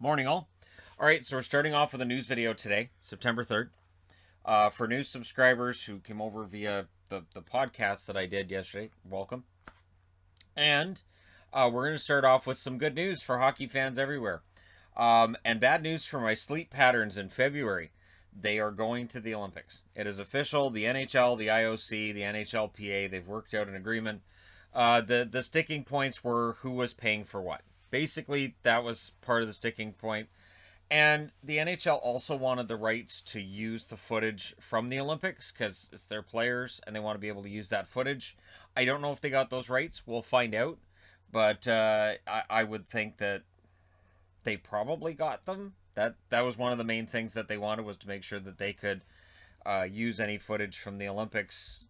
Morning, all. All right, so we're starting off with a news video today, September 3rd. For new subscribers who came over via the podcast that I did yesterday, welcome. And we're going to start off with some good news for hockey fans everywhere. And bad news for my sleep patterns in February. They are going to the Olympics. It is official. The NHL, the IOC, the NHLPA, they've worked out an agreement. The sticking points were who was paying for what. Basically, that was part of the sticking point. And the NHL also wanted the rights to use the footage from the Olympics because it's their players and they want to be able to use that footage. I don't know if they got those rights. We'll find out. But I would think that they probably got them. That was one of the main things that they wanted, was to make sure that they could use any footage from the Olympics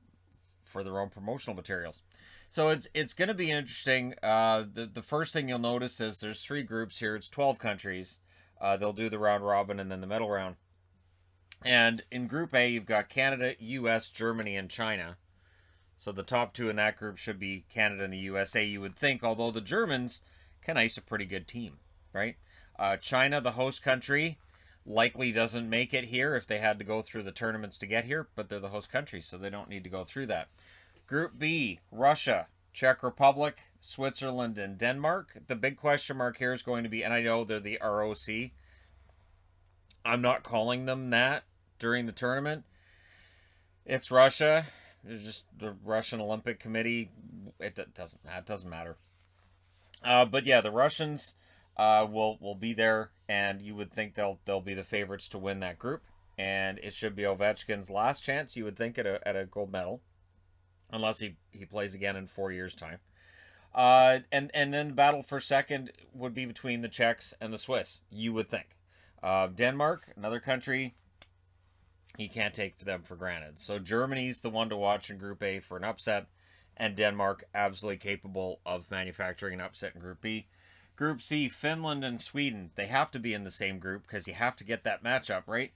for their own promotional materials. So it's going to be interesting. The first thing you'll notice is there's 3 groups here. It's 12 countries. They'll do the round robin and then the medal round. And in Group A, you've got Canada, US, Germany, and China. So the top 2 in that group should be Canada and the USA, you would think, although the Germans can ice a pretty good team, right? China, the host country, likely doesn't make it here if they had to go through the tournaments to get here, but they're the host country, so they don't need to go through that. Group B, Russia, Czech Republic, Switzerland, and Denmark. The big question mark here is going to be, and I know they're the ROC. I'm not calling them that during the tournament. It's Russia. It's just the Russian Olympic Committee. It doesn't matter. But yeah, the Russians will be there, and you would think they'll be the favorites to win that group. And it should be Ovechkin's last chance, you would think, at a gold medal. Unless he plays again in 4 years' time. And then the battle for second would be between the Czechs and the Swiss, you would think. Denmark, another country, he can't take them for granted. So Germany's the one to watch in Group A for an upset, and Denmark absolutely capable of manufacturing an upset in Group B. Group C, Finland and Sweden, they have to be in the same group because you have to get that matchup, right?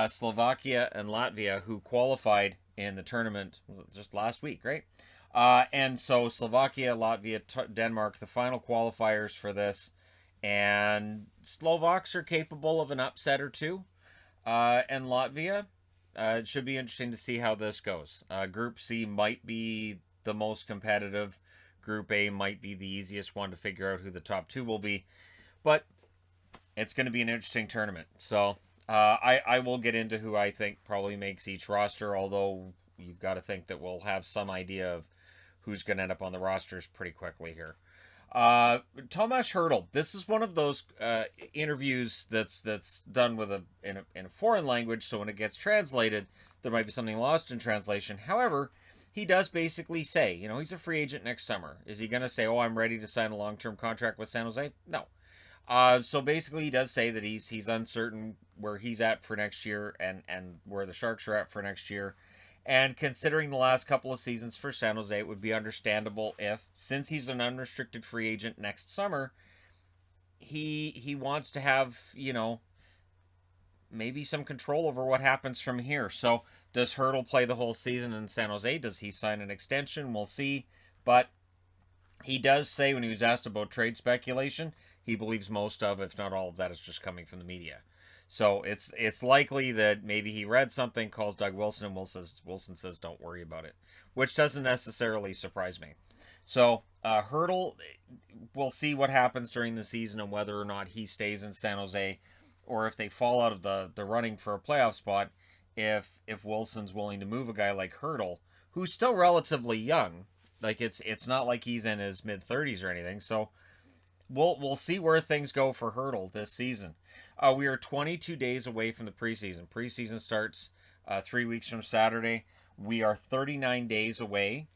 Slovakia and Latvia, who qualified in the tournament just last week, right? And so Slovakia, Latvia, Denmark, the final qualifiers for this. And Slovaks are capable of an upset or two. And Latvia, it should be interesting to see how this goes. Group C might be the most competitive. Group A might be the easiest one to figure out who the top 2 will be. But it's going to be an interesting tournament. So I will get into who I think probably makes each roster, although you've got to think that we'll have some idea of who's going to end up on the rosters pretty quickly here. Tomas Hertl, this is one of those interviews that's done with in a foreign language, so when it gets translated, there might be something lost in translation. However, he does basically say, he's a free agent next summer. Is he going to say, I'm ready to sign a long-term contract with San Jose? No. So basically, he does say that he's uncertain where he's at for next year and where the Sharks are at for next year. And considering the last couple of seasons for San Jose, it would be understandable if, since he's an unrestricted free agent next summer, he wants to have, maybe some control over what happens from here. So does Hertl play the whole season in San Jose? Does he sign an extension? We'll see. But he does say, when he was asked about trade speculation, he believes most of, if not all of that, is just coming from the media. So it's likely that maybe he read something, calls Doug Wilson, and Wilson says, don't worry about it, which doesn't necessarily surprise me. So Hertl, we'll see what happens during the season and whether or not he stays in San Jose, or if they fall out of the running for a playoff spot, if Wilson's willing to move a guy like Hertl, who's still relatively young. Like it's not like he's in his mid-30s or anything. So we'll see where things go for Hertl this season. We are 22 days away from the preseason. Preseason starts 3 weeks from Saturday. We are 39 days away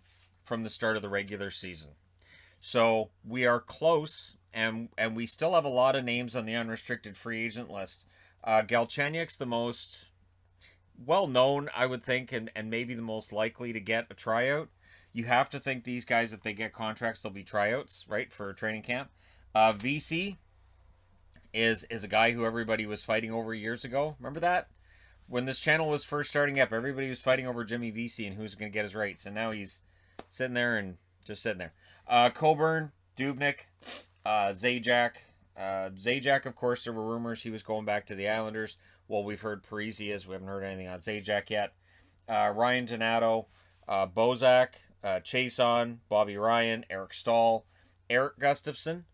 from the start of the regular season. So we are close, and we still have a lot of names on the unrestricted free agent list. Galchenyuk's the most well-known, I would think, and maybe the most likely to get a tryout. You have to think these guys, if they get contracts, they'll be tryouts, right, for training camp. VC is a guy who everybody was fighting over years ago. Remember that? When this channel was first starting up, everybody was fighting over Jimmy VC and who's going to get his rights. And now he's sitting there and just sitting there. Coburn, Dubnyk, Zajac, Zajac, of course, there were rumors he was going back to the Islanders. Well, we've heard Parise is. We haven't heard anything on Zajac yet. Ryan Donato, Bozak, Chason, Bobby Ryan, Eric Stahl, Eric Gustafson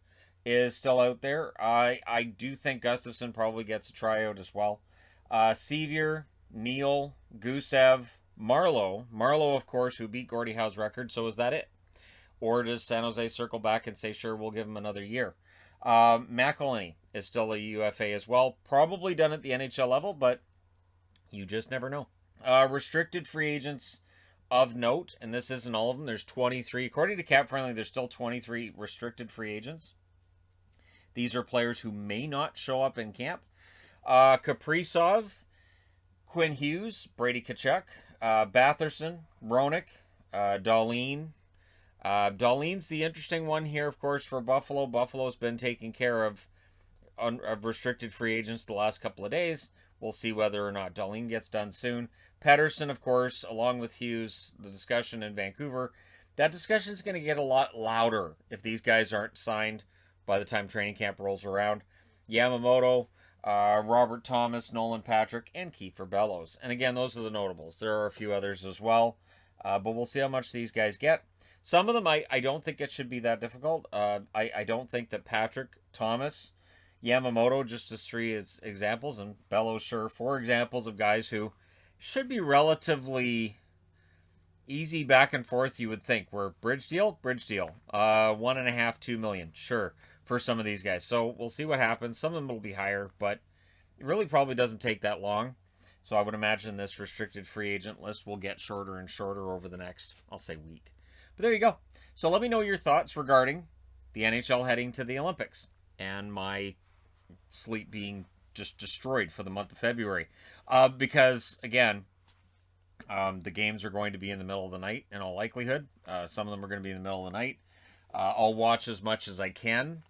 is still out there. I do think Gustafson probably gets a tryout as well. Sevier, Neal, Gusev, Marlowe. Marlowe, of course, who beat Gordie Howe's record. So is that it? Or does San Jose circle back and say, sure, we'll give him another year? McElhinney is still a UFA as well. Probably done at the NHL level, but you just never know. Restricted free agents of note, and this isn't all of them. There's 23. According to Cap Friendly, there's still 23 restricted free agents. These are players who may not show up in camp. Kaprizov, Quinn Hughes, Brady Tkachuk, Batherson, Roenick, Dahlin. Dahlin's the interesting one here, of course, for Buffalo. Buffalo's been taking care of restricted free agents the last couple of days. We'll see whether or not Dahlin gets done soon. Pettersson, of course, along with Hughes, the discussion in Vancouver. That discussion is going to get a lot louder if these guys aren't signed by the time training camp rolls around. Yamamoto, Robert Thomas, Nolan Patrick, and Kiefer Bellows. And again, those are the notables. There are a few others as well, but we'll see how much these guys get. Some of them, I don't think it should be that difficult. I don't think that Patrick, Thomas, Yamamoto, just as three as examples, and Bellows, sure, 4 examples of guys who should be relatively easy back and forth, you would think. We're bridge deal. 1.5, 2 million, sure, for some of these guys. So we'll see what happens. Some of them will be higher, but it really probably doesn't take that long. So I would imagine this restricted free agent list will get shorter and shorter over the next, I'll say, week. But there you go. So let me know your thoughts regarding the NHL heading to the Olympics and my sleep being just destroyed for the month of February. Because, again, the games are going to be in the middle of the night in all likelihood. Some of them are going to be in the middle of the night. I'll watch as much as I can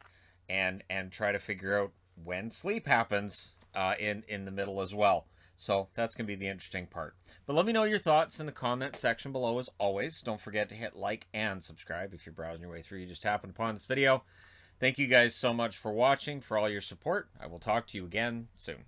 and try to figure out when sleep happens in the middle as well. So that's going to be the interesting part. But let me know your thoughts in the comment section below as always. Don't forget to hit like and subscribe if you're browsing your way through. You just happened upon this video. Thank you guys so much for watching, for all your support. I will talk to you again soon.